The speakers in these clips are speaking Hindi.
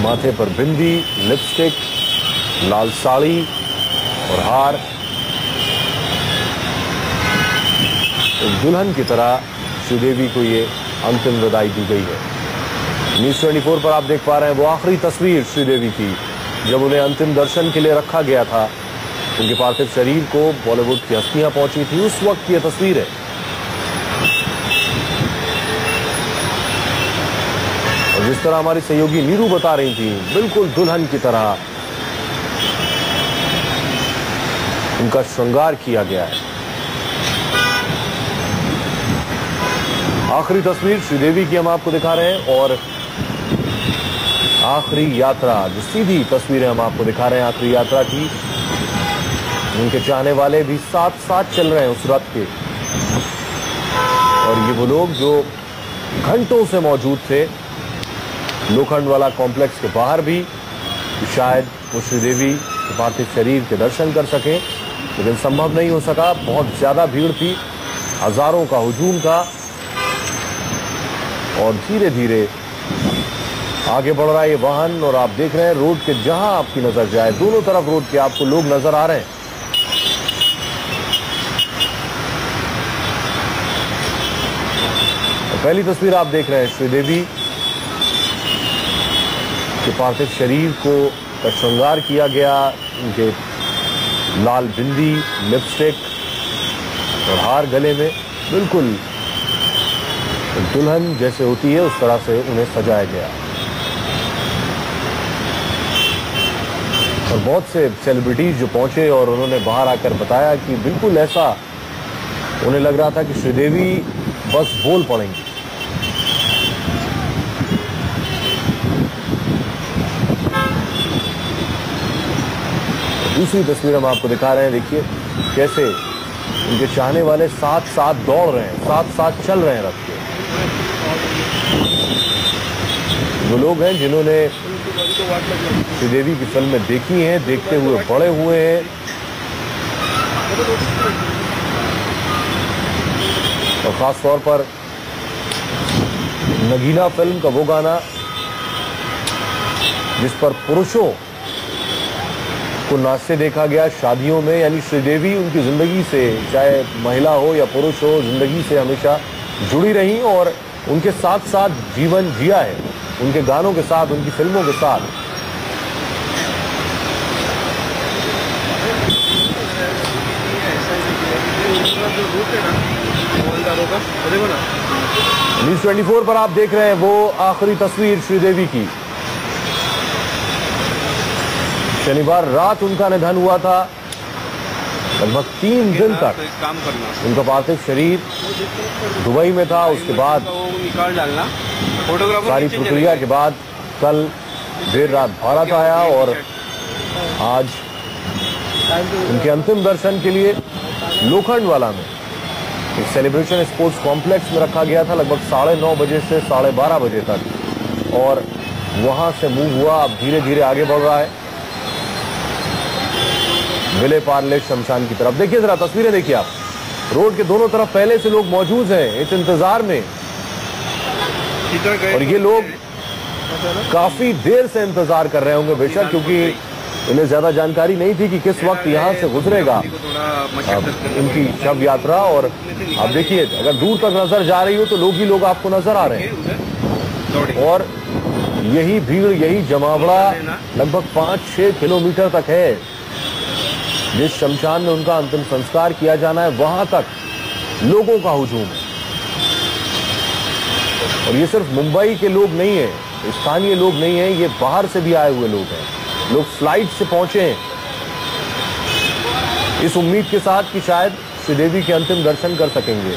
माथे पर बिंदी, लिपस्टिक, लाल साड़ी और हार। एक दुल्हन की तरह श्रीदेवी को ये अंतिम विदाई दी गई है। न्यूज़ 24 पर आप देख पा रहे हैं वो आखिरी तस्वीर श्रीदेवी की, जब उन्हें अंतिम दर्शन के लिए रखा गया था। उनके पार्थिव शरीर को बॉलीवुड की हस्तियां पहुंची थी, उस वक्त की यह तस्वीर है। और जिस तरह हमारी सहयोगी नीरू बता रही थी, बिल्कुल दुल्हन की तरह उनका श्रृंगार किया गया है। आखिरी तस्वीर श्रीदेवी की हम आपको दिखा रहे हैं और आखिरी यात्रा, जो सीधी तस्वीरें हम आपको दिखा रहे हैं आखिरी यात्रा की। उनके चाहने वाले भी साथ साथ चल रहे हैं उस रथ के, और ये वो लोग जो घंटों से मौजूद थे लोखंड वाला कॉम्प्लेक्स के बाहर भी, शायद वो श्रीदेवी के पार्थिव शरीर के दर्शन कर सके, लेकिन संभव नहीं हो सका। बहुत ज्यादा भीड़ थी, हजारों का हुजूम था, और धीरे धीरे आगे बढ़ रहा है ये वाहन। और आप देख रहे हैं रोड के जहां आपकी नजर जाए, दोनों तरफ रोड के आपको लोग नजर आ रहे हैं। पहली तस्वीर आप देख रहे हैं श्रीदेवी के पार्थिव शरीर को का श्रृंगार किया गया। उनके लाल बिंदी, लिपस्टिक और हार गले में, बिल्कुल दुल्हन जैसे होती है उस तरह से उन्हें सजाया गया। और बहुत से सेलिब्रिटीज जो पहुंचे और उन्होंने बाहर आकर बताया कि बिल्कुल ऐसा उन्हें लग रहा था कि श्रीदेवी बस बोल पड़ेंगी। दूसरी तस्वीर हम आपको दिखा रहे हैं, देखिए कैसे उनके चाहने वाले साथ साथ दौड़ रहे हैं, साथ साथ चल रहे हैं रथ के। वो लोग हैं जिन्होंने श्रीदेवी की फिल्में देखी हैं, देखते हुए बड़े हुए हैं। और खास तौर पर नगीना फिल्म का वो गाना जिस पर पुरुषों को नाचते देखा गया शादियों में, यानी श्रीदेवी उनकी जिंदगी से, चाहे महिला हो या पुरुष हो, जिंदगी से हमेशा जुड़ी रही और उनके साथ साथ जीवन जिया है, उनके गानों के साथ, उनकी फिल्मों के साथ। न्यूज़ 24 पर आप देख रहे हैं वो आखिरी तस्वीर श्रीदेवी की। शनिवार रात उनका निधन हुआ था। लगभग 3 दिन तक उनका पार्थिव शरीर दुबई में था। उसके बाद सारी प्रक्रिया के बाद कल देर रात भारत आया और आज उनके अंतिम दर्शन के लिए लोखंडवाला में एक सेलिब्रेशन स्पोर्ट्स कॉम्प्लेक्स में रखा गया था, लगभग 9:30 बजे से 12:30 बजे तक, और वहां से मूव हुआ, अब धीरे धीरे आगे बढ़ रहा है विले पार्ले शमशान की तरफ। देखिए जरा तस्वीरें देखिए आप, रोड के दोनों तरफ पहले से लोग मौजूद हैं इस इंतजार में, और ये लोग काफी देर से इंतजार कर रहे होंगे बेशक, क्योंकि इन्हें ज्यादा जानकारी नहीं थी कि किस वक्त यहां से गुजरेगा उनकी शव यात्रा। और आप देखिए अगर दूर तक नजर जा रही हो तो लोग ही लोग आपको नजर आ रहे हैं, और यही भीड़, यही जमावड़ा लगभग 5-6 किलोमीटर तक है। जिस शमशान में उनका अंतिम संस्कार किया जाना है वहां तक लोगों का हुजूम है। और ये सिर्फ मुंबई के लोग नहीं है, स्थानीय लोग नहीं है, ये बाहर से भी आए हुए लोग हैं। लोग फ्लाइट से पहुंचे हैं इस उम्मीद के साथ कि शायद श्रीदेवी के अंतिम दर्शन कर सकेंगे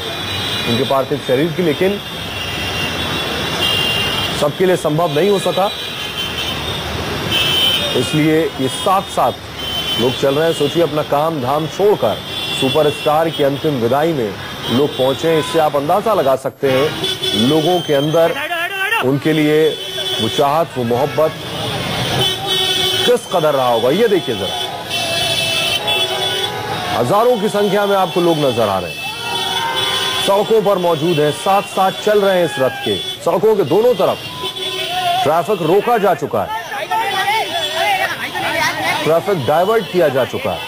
उनके पार्थिव शरीर की, लेकिन सबके लिए संभव नहीं हो सका। इसलिए ये साथ साथ लोग चल रहे हैं। सोचिए अपना काम धाम छोड़कर सुपरस्टार की अंतिम विदाई में लोग पहुंचे। इससे आप अंदाजा लगा सकते हैं लोगों के अंदर उनके लिए वो चाहत, वो मोहब्बत किस कदर रहा होगा। ये देखिए जरा, हजारों की संख्या में आपको लोग नजर आ रहे हैं, सड़कों पर मौजूद हैं, साथ साथ चल रहे हैं इस रथ के। सड़कों के दोनों तरफ ट्रैफिक रोका जा चुका है। ट्रैफिक डाइवर्ट किया जा चुका है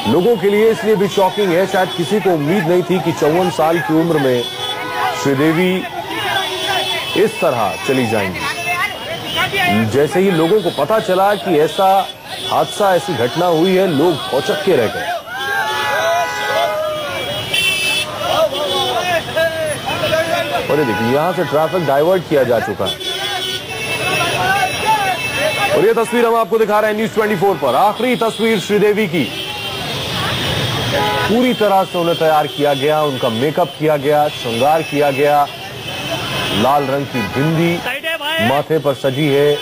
लोगों के लिए। इसलिए भी शॉकिंग है, शायद किसी को उम्मीद नहीं थी कि 54 साल की उम्र में श्रीदेवी इस तरह चली जाएंगी। जैसे ही लोगों को पता चला कि ऐसा हादसा, ऐसी घटना हुई है, लोग औचक रह गए। और ये देखिए, यहां से ट्रैफिक डाइवर्ट किया जा चुका है। और ये तस्वीर हम आपको दिखा रहे हैं न्यूज़ 24 पर। आखिरी तस्वीर श्रीदेवी की। पूरी तरह से उन्हें तैयार किया गया, उनका मेकअप किया गया, श्रृंगार किया गया। लाल रंग की बिंदी माथे पर सजी है,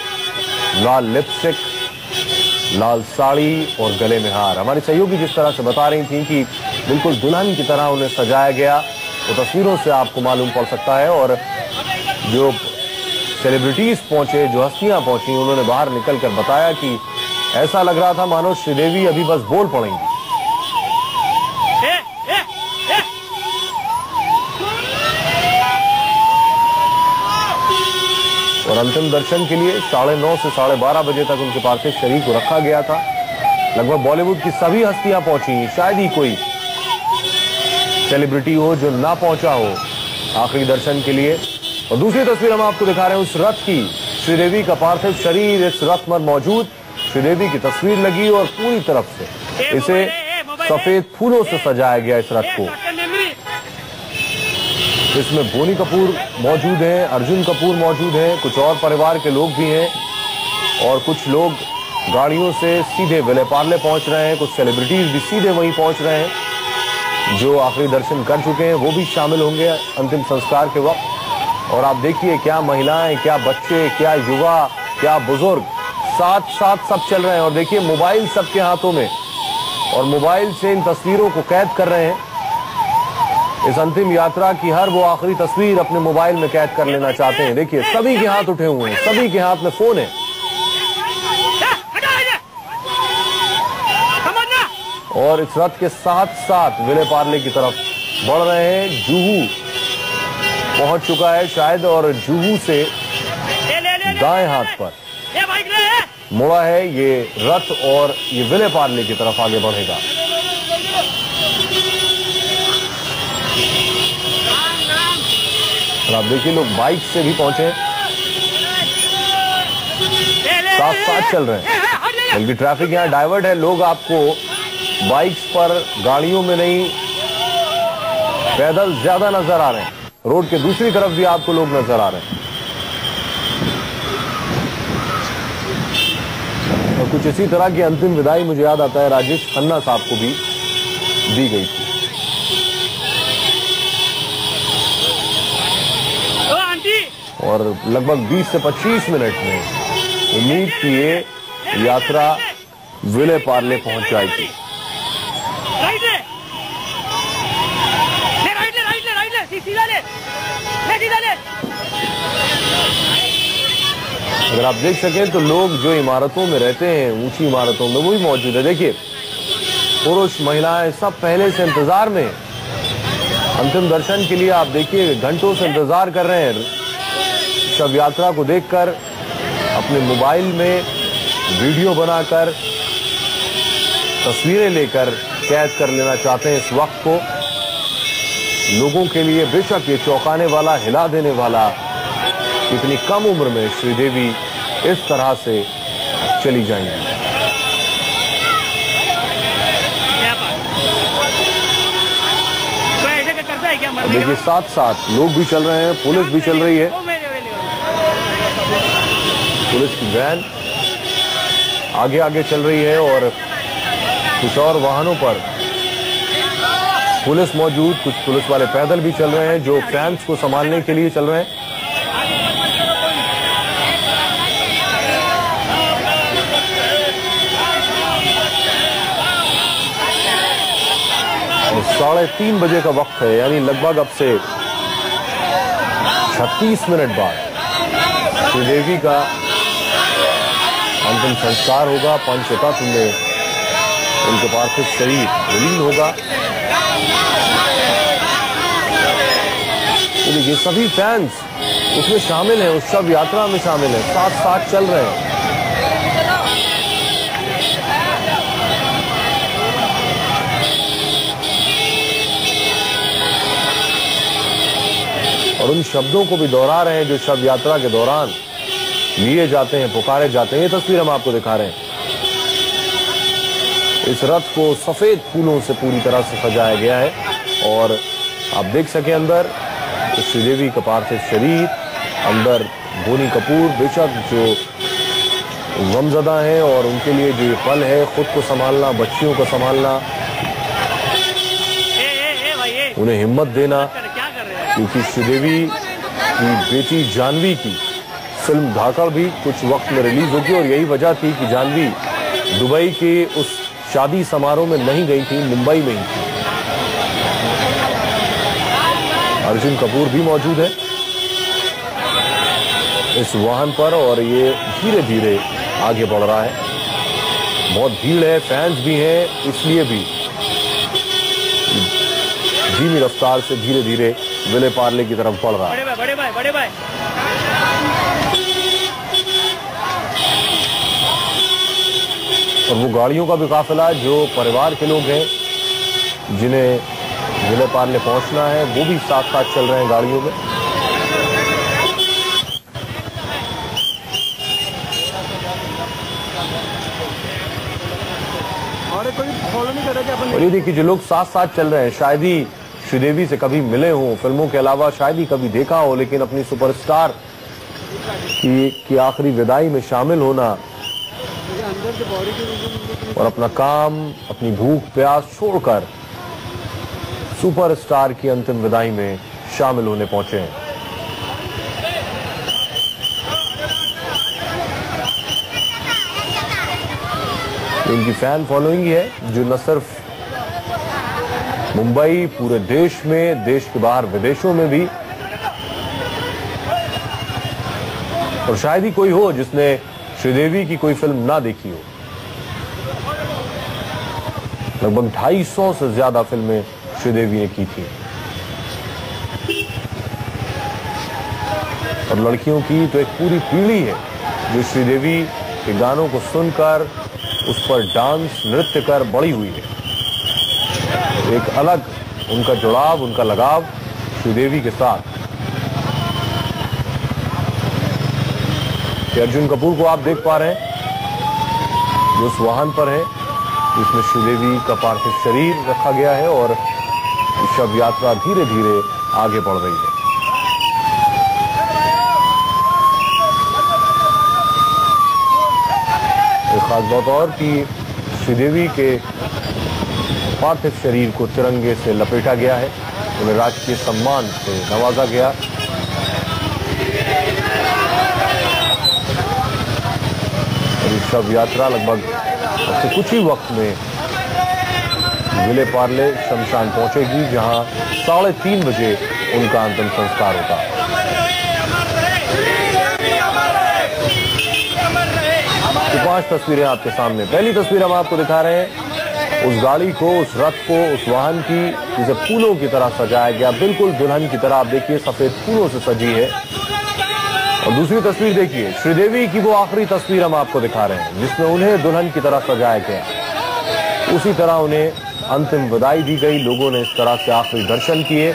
लाल लिपस्टिक, लाल साड़ी और गले में हार। हमारी सहयोगी जिस तरह से बता रही थी कि बिल्कुल दुल्हन की तरह उन्हें सजाया गया, वो तस्वीरों से आपको मालूम पड़ सकता है। और जो सेलिब्रिटीज पहुंचे, जो हस्तियां पहुंची, उन्होंने बाहर निकलकर बताया कि ऐसा लग रहा था मानो श्रीदेवी अभी बस बोल पड़ेंगी। और अंतिम दर्शन के लिए 9:30 से 12:30 बजे तक उनके पार्थिव शरीर को रखा गया था। लगभग बॉलीवुड की सभी हस्तियां पहुंची, शायद ही कोई सेलिब्रिटी हो जो ना पहुंचा हो आखिरी दर्शन के लिए। और दूसरी तस्वीर हम आपको दिखा रहे हैं उस रथ की। श्रीदेवी का पार्थिव शरीर इस रथ पर मौजूद, श्रीदेवी की तस्वीर लगी और पूरी तरफ से इसे सफेद फूलों से सजाया गया इस रथ को। इसमें बोनी कपूर मौजूद हैं, अर्जुन कपूर मौजूद हैं, कुछ और परिवार के लोग भी हैं और कुछ लोग गाड़ियों से सीधे विले पार्ले पहुंच रहे हैं। कुछ सेलिब्रिटीज भी सीधे वहीं पहुंच रहे हैं। जो आखिरी दर्शन कर चुके हैं वो भी शामिल होंगे अंतिम संस्कार के वक्त। और आप देखिए, क्या महिलाएं, क्या बच्चे, क्या युवा, क्या बुजुर्ग साथ साथ सब चल रहे हैं। और देखिए, मोबाइल सबके हाथों में, और मोबाइल से इन तस्वीरों को कैद कर रहे हैं। इस अंतिम यात्रा की हर वो आखिरी तस्वीर अपने मोबाइल में कैद कर लेना चाहते हैं। देखिए, सभी के हाथ उठे हुए हैं, सभी के हाथ में फोन है। और इस रथ के साथ साथ विले पार्ले की तरफ बढ़ रहे हैं। जुहू पहुंच चुका है शायद, और जुहू से दाएं हाथ पर मुड़ा है ये रथ और ये विले पार्ले की तरफ आगे बढ़ेगा। और आप देखिए, लोग बाइक से भी पहुंचे, साथ साथ चल रहे हैं। बल्कि ट्रैफिक यहाँ डाइवर्ट है, लोग आपको बाइक्स पर, गाड़ियों में नहीं, पैदल ज्यादा नजर आ रहे हैं। रोड के दूसरी तरफ भी आपको लोग नजर आ रहे हैं। और कुछ इसी तरह की अंतिम विदाई मुझे याद आता है राजेश खन्ना साहब को भी दी गई थी। और लगभग 20 से 25 मिनट में उम्मीद की ये यात्रा विले पार्ले पहुंच जाएगी। अगर आप देख सकें तो लोग जो इमारतों में रहते हैं, ऊंची इमारतों में, वो भी मौजूद है। देखिए, पुरुष, महिलाएं सब पहले से इंतजार में अंतिम दर्शन के लिए। आप देखिए, घंटों से इंतजार कर रहे हैं। शव यात्रा को देखकर अपने मोबाइल में वीडियो बनाकर, तस्वीरें लेकर कैद कर लेना चाहते हैं इस वक्त को। लोगों के लिए बेशक ये चौंकाने वाला, हिला देने वाला, इतनी कम उम्र में श्रीदेवी इस तरह से चली जाएंगी। देखिए, साथ साथ लोग भी चल रहे हैं, पुलिस भी चल रही है। पुलिस की वैन आगे आगे चल रही है और कुछ और वाहनों पर पुलिस मौजूद। कुछ पुलिस वाले पैदल भी चल रहे हैं जो फैंस को संभालने के लिए चल रहे हैं। 3:30 बजे का वक्त है, यानी लगभग अब से 36 मिनट बाद श्रीदेवी का अंतिम संस्कार होगा। पंचतत्व में उनके पार्थिव शरीर विलीन होगा। तो देखिए, सभी फैंस उसमें शामिल हैं, उस शव यात्रा में शामिल हैं, साथ साथ चल रहे हैं। और उन शब्दों को भी दोहरा रहे हैं जो शव यात्रा के दौरान लिए जाते हैं, पुकारे जाते हैं। ये तस्वीर हम आपको दिखा रहे हैं। इस रथ को सफेद फूलों से पूरी तरह से सजाया गया है और आप देख सके अंदर श्रीदेवी का पार्थिव शरीर, अंदर बोनी कपूर बेशक जो गमजदा हैं और उनके लिए जो ये पल है, खुद को संभालना, बच्चियों को संभालना, उन्हें हिम्मत देना, क्योंकि श्रीदेवी की बेटी जानवी की फिल्म धाकड़ भी कुछ वक्त में रिलीज होगी और यही वजह थी कि जानवी दुबई के उस शादी समारोह में नहीं गई थी, मुंबई में ही थी। अर्जुन कपूर भी मौजूद है इस वाहन पर और ये धीरे धीरे आगे बढ़ रहा है। बहुत भीड़ है, फैंस भी हैं, इसलिए भी धीमी रफ्तार से धीरे धीरे विले पार्ले की तरफ बढ़ रहा है। बड़े भाई। और वो गाड़ियों का भी काफिला जो परिवार के लोग हैं जिन्हें विले पार्ले पहुंचना है, वो भी साथ साथ चल रहे हैं गाड़ियों में। और ये देखिए जो लोग साथ साथ चल रहे हैं, शायद ही श्रीदेवी से कभी मिले हों, फिल्मों के अलावा शायद ही कभी देखा हो, लेकिन अपनी सुपरस्टार की आखिरी विदाई में शामिल होना और अपना काम, अपनी भूख प्यास छोड़कर सुपरस्टार की अंतिम विदाई में शामिल होने पहुंचे हैं। इनकी फैन फॉलोइंग है जो न सिर्फ मुंबई, पूरे देश में, देश के बाहर विदेशों में भी, और शायद ही कोई हो जिसने श्रीदेवी की कोई फिल्म ना देखी हो। लगभग 250 से ज्यादा फिल्में श्रीदेवी ने की थी और लड़कियों की तो एक पूरी पीढ़ी है जो श्रीदेवी के गानों को सुनकर उस पर डांस, नृत्य कर बड़ी हुई है। एक अलग उनका जुड़ाव, उनका लगाव श्रीदेवी के साथ। अर्जुन कपूर को आप देख पा रहे हैं जो उस वाहन पर है जिसमें श्रीदेवी का पार्थिव शरीर रखा गया है और शव यात्रा धीरे धीरे आगे बढ़ रही है। एक खास बात और कि श्रीदेवी के पार्थिव शरीर को तिरंगे से लपेटा गया है, उन्हें राजकीय सम्मान से नवाजा गया। शव यात्रा लगभग अब से कुछ ही वक्त में विले पार्ले शमशान पहुंचेगी, जहां 3:30 बजे उनका अंतिम संस्कार होगा। तो 5 तस्वीरें आपके सामने। पहली तस्वीर हम आपको दिखा रहे हैं उस गाड़ी को, उस रथ को, उस वाहन की जिसे फूलों की तरह सजाया गया, बिल्कुल दुल्हन की तरह। आप देखिए सफेद फूलों से सजी है। और दूसरी तस्वीर देखिए, श्रीदेवी की वो आखिरी तस्वीर हम आपको दिखा रहे हैं जिसमें उन्हें दुल्हन की तरह सजाया गया। उसी तरह उन्हें अंतिम विदाई दी गई। लोगों ने इस तरह से आखिरी दर्शन किए।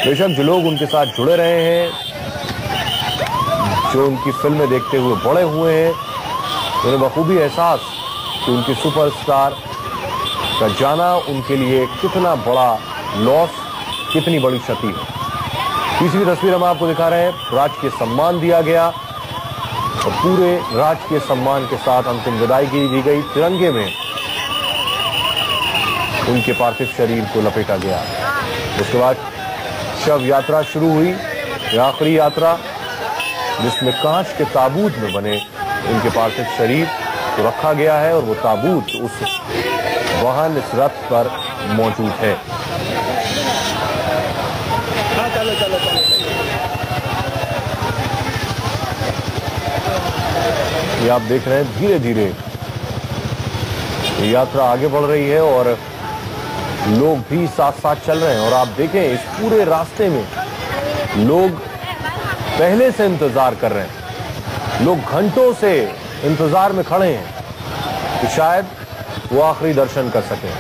बेशक जो लोग उनके साथ जुड़े रहे हैं, जो उनकी फिल्में देखते हुए बड़े हुए हैं, उन्हें बखूबी एहसास कि उनकी सुपरस्टार का जाना उनके लिए कितना बड़ा लॉस, कितनी बड़ी क्षति है। तीसरी तस्वीर हम आपको दिखा रहे हैं, राजकीय सम्मान दिया गया और पूरे राजकीय सम्मान के साथ अंतिम विदाई दी गई। तिरंगे में उनके पार्थिव शरीर को लपेटा गया। उसके बाद शव यात्रा शुरू हुई, आखिरी यात्रा जिसमें कांच के ताबूत में बने उनके पार्थिव शरीर को रखा गया है और वो ताबूत उस वाहन, इस रथ पर मौजूद है। ये आप देख रहे हैं धीरे धीरे यात्रा आगे बढ़ रही है और लोग भी साथ साथ चल रहे हैं। और आप देखें इस पूरे रास्ते में लोग पहले से इंतजार कर रहे हैं, लोग घंटों से इंतजार में खड़े हैं कि शायद वो आखिरी दर्शन कर सकें।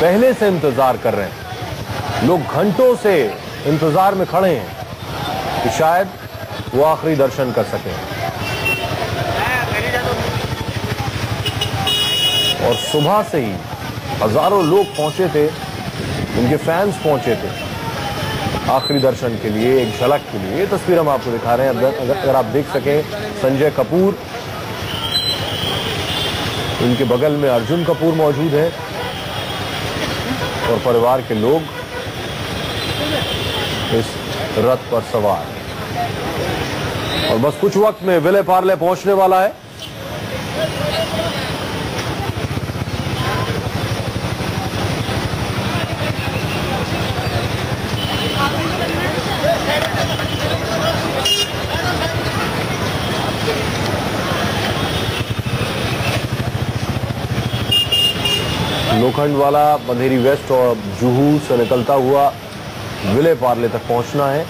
पहले से इंतजार कर रहे हैं। लोग घंटों से इंतजार में खड़े हैं कि शायद वो आखिरी दर्शन कर सकें। और सुबह से ही हजारों लोग पहुंचे थे, उनके फैंस पहुंचे थे आखिरी दर्शन के लिए, एक झलक के लिए। ये तस्वीर हम आपको दिखा रहे हैं। अगर आप देख सकें, संजय कपूर, उनके बगल में अर्जुन कपूर मौजूद है और परिवार के लोग इस रथ पर सवार। और बस कुछ वक्त में विले पार्ले पहुंचने वाला है। लोखंडवाला, बंधेरी वेस्ट और जुहू से निकलता हुआ विले पार्ले तक पहुंचना है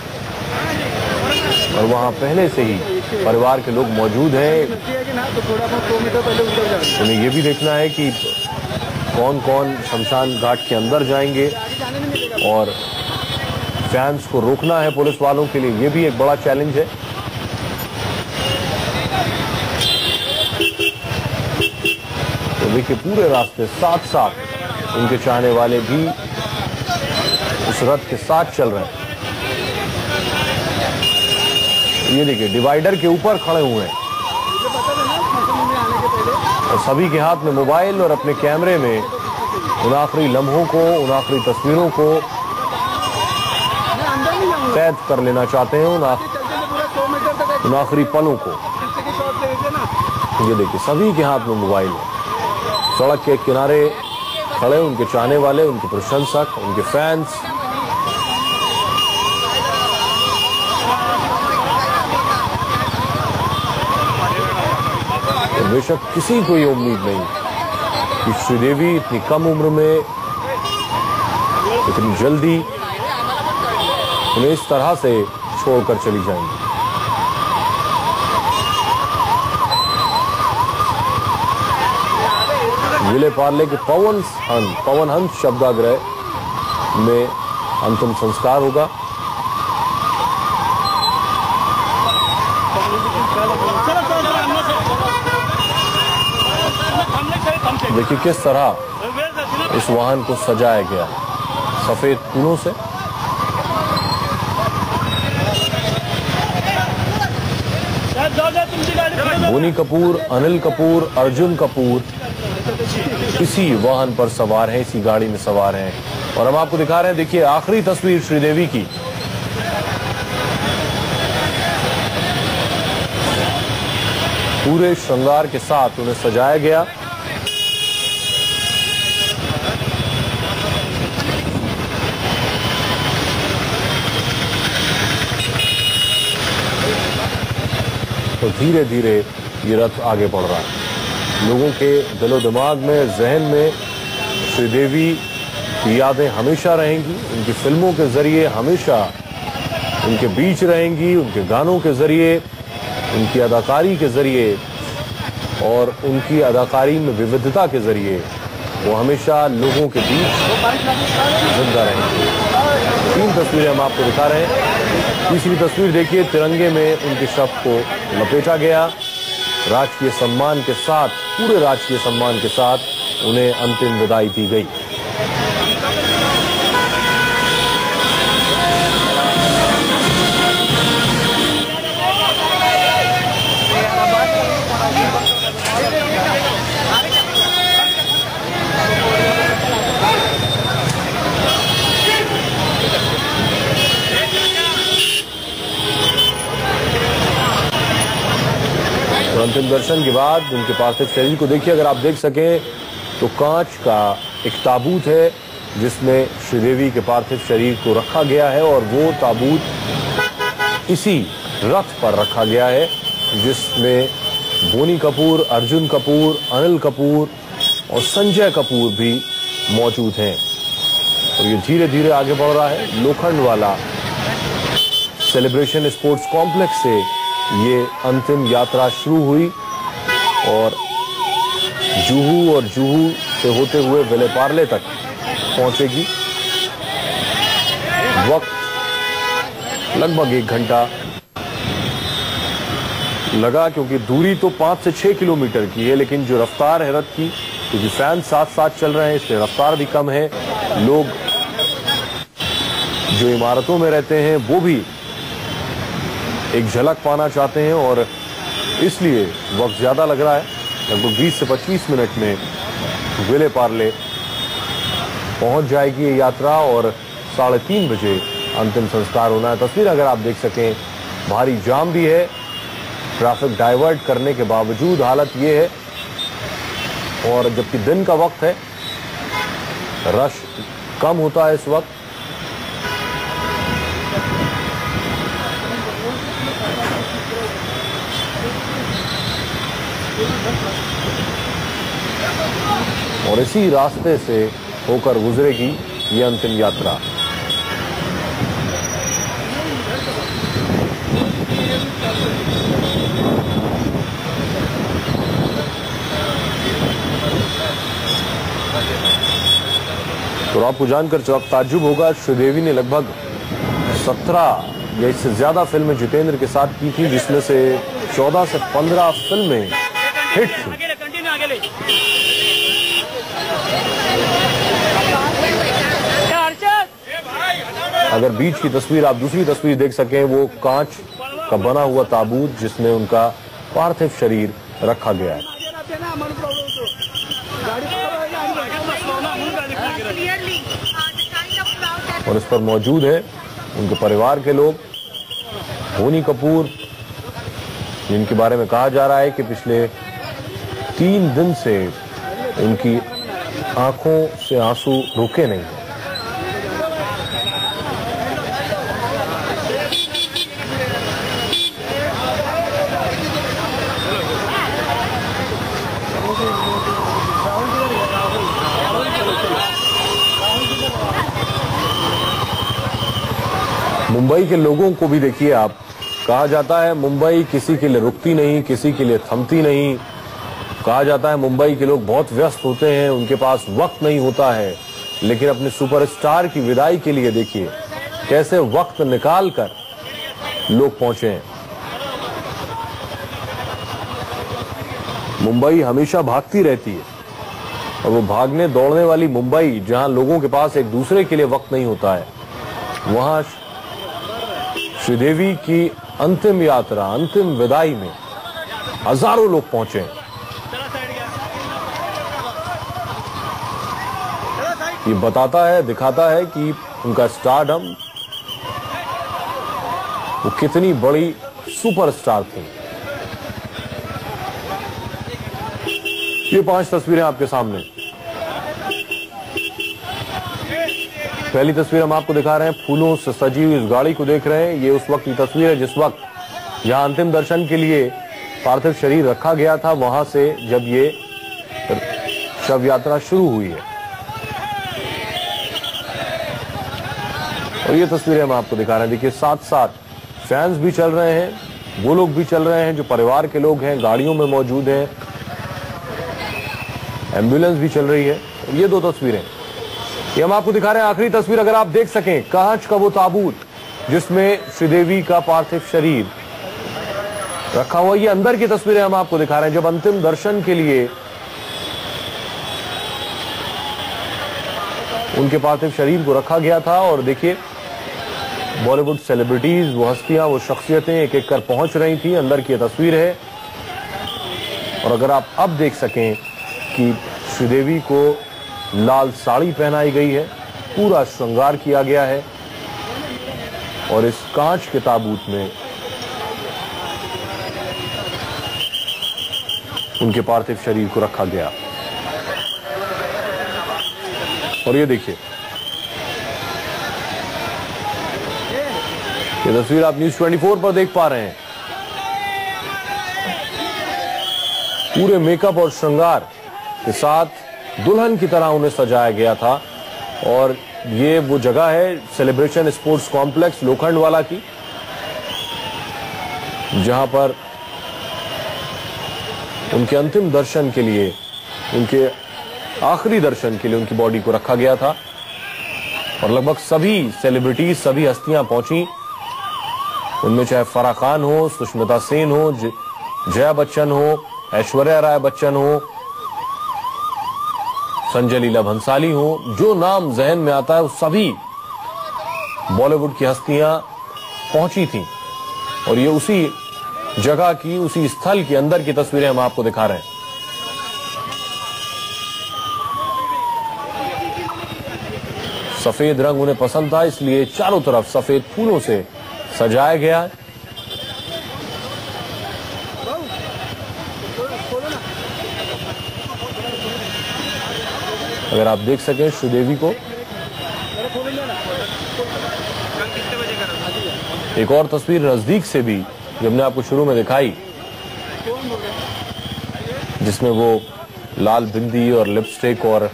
और वहां पहले से ही परिवार के लोग मौजूद हैं। उन्हें यह भी देखना है कि कौन कौन शमशान घाट के अंदर जाएंगे और फैंस को रोकना है पुलिस वालों के लिए। यह भी एक बड़ा चैलेंज है। तो देखिए, पूरे रास्ते साथ साथ उनके चाहने वाले भी उस रथ के साथ चल रहे हैं। ये देखिए, डिवाइडर के ऊपर खड़े हुए हैं और सभी के हाथ में मोबाइल और अपने कैमरे में उन आखिरी लम्हों को, उन आखिरी तस्वीरों को कैद कर लेना चाहते हैं, उन आखिरी पलों को। ये देखिए, सभी के हाथ में मोबाइल है। सड़क के किनारे खड़े उनके चाहने वाले, उनके प्रशंसक, उनके फैंस। तो बेशक किसी को ये उम्मीद नहीं कि श्रीदेवी इतनी कम उम्र में, इतनी जल्दी उन्हें इस तरह से छोड़कर चली जाएंगी। विले पार्ले के पवन हंस शब्दाग्रह में अंतिम संस्कार होगा। देखिए किस तरह इस वाहन को सजाया गया, सफेद फूलों से। बोनी कपूर, अनिल कपूर, अर्जुन कपूर इसी वाहन पर सवार हैं, इसी गाड़ी में सवार हैं। और हम आपको दिखा रहे हैं, देखिए आखिरी तस्वीर श्रीदेवी की। पूरे श्रृंगार के साथ उन्हें सजाया गया। तो धीरे धीरे ये रथ आगे बढ़ रहा है। लोगों के दिलो दिमाग में, जहन में श्रीदेवी की यादें हमेशा रहेंगी। उनकी फिल्मों के जरिए हमेशा उनके बीच रहेंगी, उनके गानों के जरिए, उनकी अदाकारी के जरिए और उनकी अदाकारी में विविधता के जरिए वो हमेशा लोगों के बीच जिंदा रहेंगी। 3 तस्वीरें हम आपको दिखा रहे हैं। तीसरी तस्वीर देखिए, तिरंगे में उनके शव को लपेटा गया। राजकीय सम्मान के साथ, पूरे राजकीय सम्मान के साथ उन्हें अंतिम विदाई दी गई। तो अंतिम दर्शन के बाद उनके पार्थिव शरीर को देखिए, अगर आप देख सकें तो कांच का एक ताबूत है जिसमें श्रीदेवी के पार्थिव शरीर को रखा गया है और वो ताबूत इसी रथ पर रखा गया है जिसमें बोनी कपूर, अर्जुन कपूर, अनिल कपूर और संजय कपूर भी मौजूद हैं। और ये धीरे धीरे आगे बढ़ रहा है। लोखंडवाला सेलिब्रेशन स्पोर्ट्स कॉम्प्लेक्स से ये अंतिम यात्रा शुरू हुई और जुहू से होते हुए विले पार्ले तक पहुंचेगी। वक्त लगभग 1 घंटा लगा, क्योंकि दूरी तो 5 से 6 किलोमीटर की है, लेकिन जो रफ्तार है रथ की, क्योंकि फैन साथ साथ चल रहे हैं इसलिए रफ्तार भी कम है। लोग जो इमारतों में रहते हैं वो भी एक झलक पाना चाहते हैं और इसलिए वक्त ज्यादा लग रहा है। लगभग 20 से 25 मिनट में विले पार्ले पहुंच जाएगी ये यात्रा और 3:30 बजे अंतिम संस्कार होना है। तस्वीर अगर आप देख सकें, भारी जाम भी है, ट्रैफिक डाइवर्ट करने के बावजूद हालत ये है, और जबकि दिन का वक्त है, रश कम होता है इस वक्त। और इसी रास्ते से होकर गुजरेगी ये अंतिम यात्रा। तो आपको जानकर ताज्जुब होगा, श्रीदेवी ने लगभग 17 या इससे ज्यादा फिल्में जितेंद्र के साथ की थी, जिसमें से 14 से 15 फिल्में हिट थी। अगर बीच की तस्वीर आप दूसरी तस्वीर देख सकें, वो कांच का बना हुआ ताबूत जिसमें उनका पार्थिव शरीर रखा गया है, और इस पर मौजूद है उनके परिवार के लोग। बोनी कपूर, जिनके बारे में कहा जा रहा है कि पिछले 3 दिन से उनकी आंखों से आंसू रुके नहीं। मुंबई के लोगों को भी देखिए आप, कहा जाता है मुंबई किसी के लिए रुकती नहीं, किसी के लिए थमती नहीं। कहा जाता है मुंबई के लोग बहुत व्यस्त होते हैं, उनके पास वक्त नहीं होता है, लेकिन अपने सुपरस्टार की विदाई के लिए देखिए कैसे वक्त निकाल कर लोग पहुंचे हैं। मुंबई हमेशा भागती रहती है, और वो भागने दौड़ने वाली मुंबई, जहां लोगों के पास एक दूसरे के लिए वक्त नहीं होता है, वहां श्रीदेवी की अंतिम यात्रा, अंतिम विदाई में हजारों लोग पहुंचे। ये बताता है, दिखाता है कि उनका स्टारडम, वो कितनी बड़ी सुपरस्टार थी। ये 5 तस्वीरें आपके सामने। पहली तस्वीर हम आपको दिखा रहे हैं, फूलों से सजी हुई इस गाड़ी को देख रहे हैं। ये उस वक्त की तस्वीर है जिस वक्त यहां अंतिम दर्शन के लिए पार्थिव शरीर रखा गया था, वहां से जब ये शव यात्रा शुरू हुई है। और ये तस्वीरें हम आपको दिखा रहे हैं। देखिए साथ साथ फैंस भी चल रहे हैं, वो लोग भी चल रहे हैं जो परिवार के लोग हैं, गाड़ियों में मौजूद हैं, एम्बुलेंस भी चल रही है। ये 2 तस्वीरें ये हम आपको दिखा रहे हैं। आखिरी तस्वीर अगर आप देख सकें, कांच का वो ताबूत जिसमें श्रीदेवी का पार्थिव शरीर रखा हुआ, ये अंदर की तस्वीरें हम आपको दिखा रहे हैं जब अंतिम दर्शन के लिए उनके पार्थिव शरीर को रखा गया था। और देखिए बॉलीवुड सेलिब्रिटीज, वो हस्तियां, वो शख्सियतें एक एक कर पहुंच रही थी। अंदर की तस्वीर है। और अगर आप अब देख सकें कि श्रीदेवी को लाल साड़ी पहनाई गई है, पूरा श्रृंगार किया गया है, और इस कांच के ताबूत में उनके पार्थिव शरीर को रखा गया। और ये देखिए, ये तस्वीर आप न्यूज़ 24 पर देख पा रहे हैं। पूरे मेकअप और श्रृंगार के साथ दुल्हन की तरह उन्हें सजाया गया था। और ये वो जगह है सेलिब्रेशन स्पोर्ट्स कॉम्प्लेक्स लोखंडवाला की, जहां पर उनके अंतिम दर्शन के लिए, उनके आखिरी दर्शन के लिए उनकी बॉडी को रखा गया था। और लगभग सभी सेलिब्रिटीज, सभी हस्तियां पहुंची। उनमें चाहे फराह खान हो, सुष्मिता सेन हो, जया बच्चन हो, ऐश्वर्या राय बच्चन हो, संजय लीला भंसाली हो, जो नाम जहन में आता है वो सभी बॉलीवुड की हस्तियां पहुंची थीं। और ये उसी जगह की, उसी स्थल के अंदर की तस्वीरें हम आपको दिखा रहे हैं। सफेद रंग उन्हें पसंद था, इसलिए चारों तरफ सफेद फूलों से सजाया गया है। अगर आप देख सकें श्रीदेवी को, एक और तस्वीर नजदीक से भी जो हमने आपको शुरू में दिखाई, जिसमें वो लाल बिंदी और लिपस्टिक और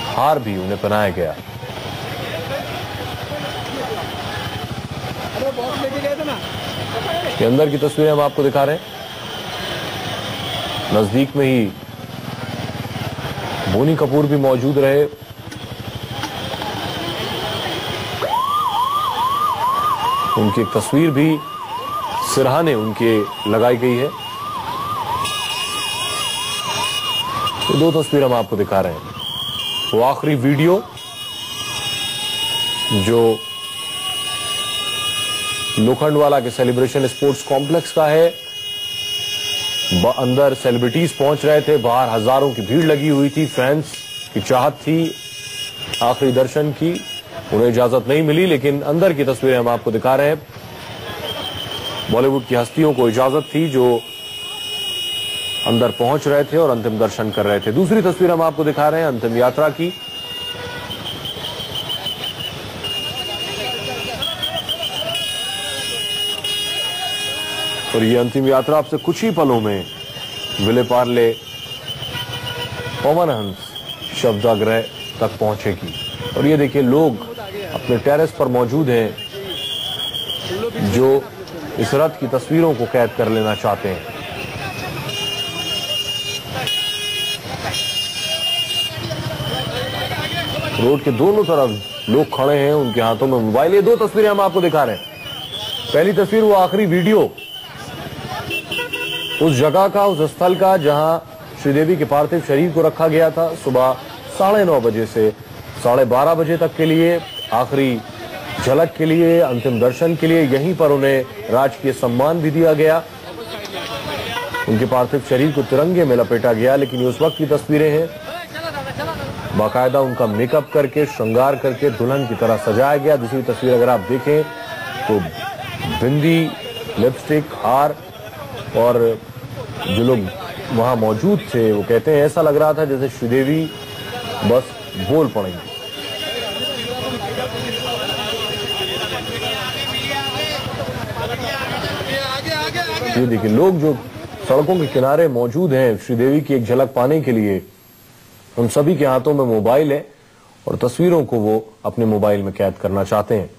हार भी उन्हें पहनाया गया। ये अंदर की तस्वीरें हम आपको दिखा रहे हैं। नजदीक में ही बोनी कपूर भी मौजूद रहे। उनकी एक तस्वीर भी सिरहाने उनके लगाई गई है। ये दो तस्वीर हम आपको दिखा रहे हैं। वो आखिरी वीडियो जो लोखंडवाला के सेलिब्रेशन स्पोर्ट्स कॉम्प्लेक्स का है। अंदर सेलिब्रिटीज पहुंच रहे थे, बाहर हजारों की भीड़ लगी हुई थी, फैंस की चाहत थी आखिरी दर्शन की। उन्हें इजाजत नहीं मिली, लेकिन अंदर की तस्वीरें हम आपको दिखा रहे हैं। बॉलीवुड की हस्तियों को इजाजत थी जो अंदर पहुंच रहे थे और अंतिम दर्शन कर रहे थे। दूसरी तस्वीर हम आपको दिखा रहे हैं अंतिम यात्रा की। और ये अंतिम यात्रा आपसे कुछ ही पलों में विले पार्ले पवन हंस शवदाह तक पहुंचेगी। और ये देखिए, लोग अपने टेरेस पर मौजूद हैं जो इस रथ की तस्वीरों को कैद कर लेना चाहते हैं। रोड के दोनों तरफ लोग खड़े हैं, उनके हाथों में मोबाइल। ये दो तस्वीरें हम आपको दिखा रहे हैं। पहली तस्वीर वो आखिरी वीडियो उस जगह का, उस स्थल का जहां श्रीदेवी के पार्थिव शरीर को रखा गया था। सुबह 9:30 बजे से 12:30 बजे तक के लिए, आखिरी झलक के लिए, अंतिम दर्शन के लिए यहीं पर उन्हें राजकीय सम्मान भी दिया गया। उनके पार्थिव शरीर को तिरंगे में लपेटा गया। लेकिन ये उस वक्त की तस्वीरें हैं, बाकायदा उनका मेकअप करके, श्रृंगार करके दुल्हन की तरह सजाया गया। दूसरी तस्वीर अगर आप देखें तो बिंदी, लिपस्टिक, हार, और जो लोग वहां मौजूद थे वो कहते हैं ऐसा लग रहा था जैसे श्रीदेवी बस बोल पड़ेंगी। ये देखिए, लोग जो सड़कों के किनारे मौजूद हैं श्रीदेवी की एक झलक पाने के लिए, उन सभी के हाथों में मोबाइल है और तस्वीरों को वो अपने मोबाइल में कैद करना चाहते हैं।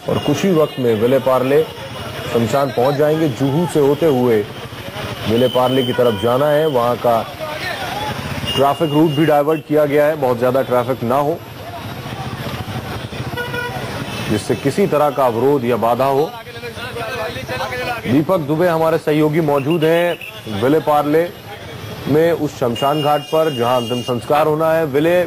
और कुछ ही वक्त में विले पार्ले शमशान पहुंच जाएंगे। जुहू से होते हुए विले पार्ले की तरफ जाना है। वहां का ट्रैफिक रूट भी डाइवर्ट किया गया है, बहुत ज्यादा ट्रैफिक ना हो, जिससे किसी तरह का अवरोध या बाधा हो। दीपक दुबे हमारे सहयोगी मौजूद हैं विले पार्ले में, उस शमशान घाट पर जहां अंतिम संस्कार होना है। विले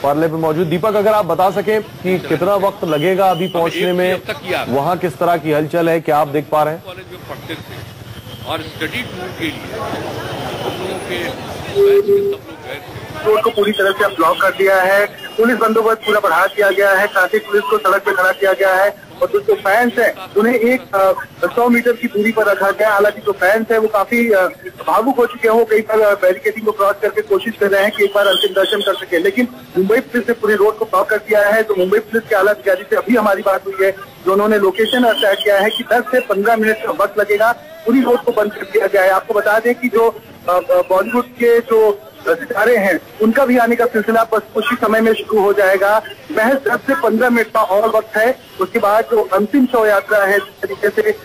पार्ले पे मौजूद दीपक, अगर आप बता सकें कि कितना वक्त लगेगा अभी पहुंचने में, वहां किस तरह की हलचल है, क्या आप देख पा रहे हैं? कॉलेज में पढ़ते थे और स्टडी टूर के लिए हम लोगों के बैच में सब लोग गए थे। रोड को पूरी तरह से ब्लॉक कर दिया है, पुलिस बंदोबस्त पूरा बढ़ा दिया गया है, ट्रैफिक पुलिस को सड़क पे खड़ा किया गया है और जो फैंस है उन्हें 100 मीटर की दूरी पर रखा गया। हालांकि जो फैंस है वो काफी भावुक हो चुके हो, कई बार बैरिकेडिंग को क्रॉस करके कोशिश कर रहे हैं कि एक बार अंतिम दर्शन कर सके, लेकिन मुंबई पुलिस ने पूरी रोड को ब्लॉक कर दिया है। तो मुंबई पुलिस के आला अधिकारी से अभी हमारी बात हुई है, जो उन्होंने लोकेशन तय किया है कि 10 से 15 मिनट का वक्त लगेगा, पूरी रोड को बंद कर दिया गया है। आपको बता दें कि जो बॉलीवुड के जो सितारे हैं उनका भी आने का सिलसिला बस कुछ ही समय में शुरू हो जाएगा। महज 10 से 15 मिनट का और वक्त है। उसके बाद जो अंतिम शव यात्रा है जिस तरीके से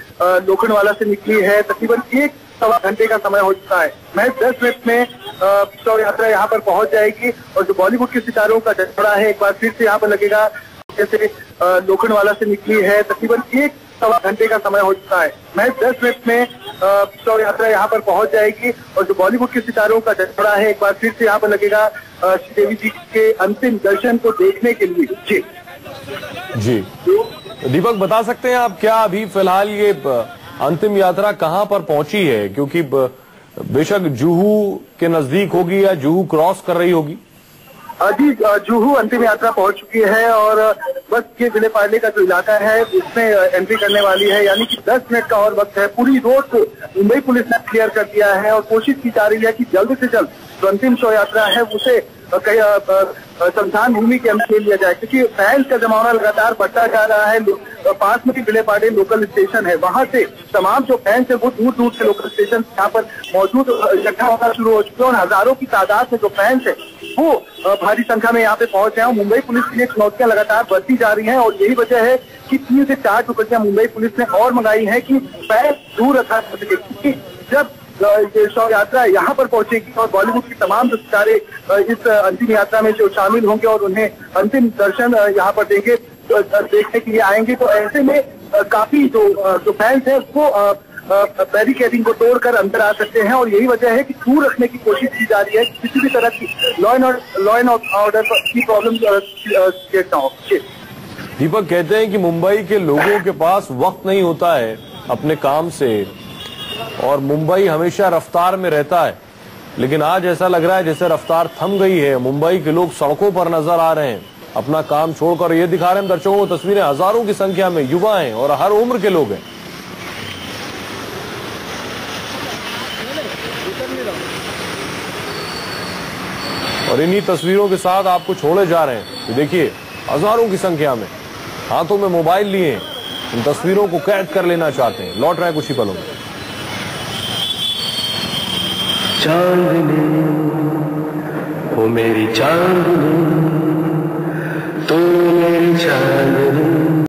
लोखंडवाला से निकली है, तकरीबन 1-1.25 घंटे का समय हो चुका है। महज 10 मिनट में शव यात्रा यहाँ पर पहुंच जाएगी और जो बॉलीवुड के सितारों का जत्था है एक बार फिर से यहाँ पर लगेगा। जैसे लोखंडवाला से निकली है, तकरीबन 1-1.25 घंटे का समय हो चुका है। महज 10 मिनट में शव यात्रा यहाँ पर पहुंच जाएगी और जो बॉलीवुड के सितारों का जत्था है एक बार फिर से यहाँ पर लगेगा श्रीदेवी जी के अंतिम दर्शन को देखने के लिए। जी दीपक, बता सकते हैं आप क्या अभी फिलहाल ये अंतिम यात्रा कहां पर पहुंची है? क्योंकि बेशक जुहू के नजदीक होगी या जुहू क्रॉस कर रही होगी। जी, जुहू अंतिम यात्रा पहुंच चुकी है और बस ये जिले पार्ले का जो इलाका है उसमें एंट्री करने वाली है। यानी कि 10 मिनट का और वक्त है। पूरी रोड को मुंबई पुलिस ने क्लियर कर दिया है और कोशिश की जा रही है कि जल्द से जल्द जो अंतिम शव यात्रा है उसे शमशान भूमि के अंदर ले लिया जाए, क्योंकि फैंस का जमाना लगातार बढ़ता जा रहा है। पास में जिले पार्ले लोकल स्टेशन है, वहां से तमाम जो फैंस है वो दूर दूर से लोकल स्टेशन यहाँ पर मौजूद इकट्ठा होना शुरू हो चुके हैं और हजारों की तादाद में जो फैंस है वो भारी संख्या में यहाँ पे पहुंचे हैं। मुंबई पुलिस की चुनौतियां लगातार बढ़ती जा रही हैं और यही वजह है कि 3 से 4 टुकड़ियां मुंबई पुलिस ने और मंगाई है कि फैंस दूर रखा जा सके, क्योंकि जब ये शव यात्रा यहाँ पर पहुंचेगी और बॉलीवुड के तमाम जो सितारे इस अंतिम यात्रा में जो शामिल होंगे और उन्हें अंतिम दर्शन यहाँ पर देंगे, देखने के लिए आएंगे, तो ऐसे में काफी जो फैंस है वो बैरिकेडिंग को तोड़कर अंदर आ सकते हैं और यही वजह है कि दूर रखने की कोशिश की जा रही है, किसी भी तरह की लॉ एंड ऑर्डर की प्रॉब्लम क्रिएट ना हो। दीपक कहते हैं कि मुंबई के लोगों के पास वक्त नहीं होता है अपने काम से और मुंबई हमेशा रफ्तार में रहता है, लेकिन आज ऐसा लग रहा है जैसे रफ्तार थम गई है। मुंबई के लोग सड़कों पर नजर आ रहे हैं अपना काम छोड़कर। ये दिखा रहे हैं दर्शकों को तस्वीरें, हजारों की संख्या में युवा हैं और हर उम्र के लोग हैं। और इन्हीं तस्वीरों के साथ आपको छोड़े जा रहे हैं। देखिए हजारों की संख्या में हाथों में मोबाइल लिए इन तस्वीरों को कैद कर लेना चाहते हैं। लौट रहे हैं कुछ ही पलों में। चांदनी, ओ मेरी चांदनी,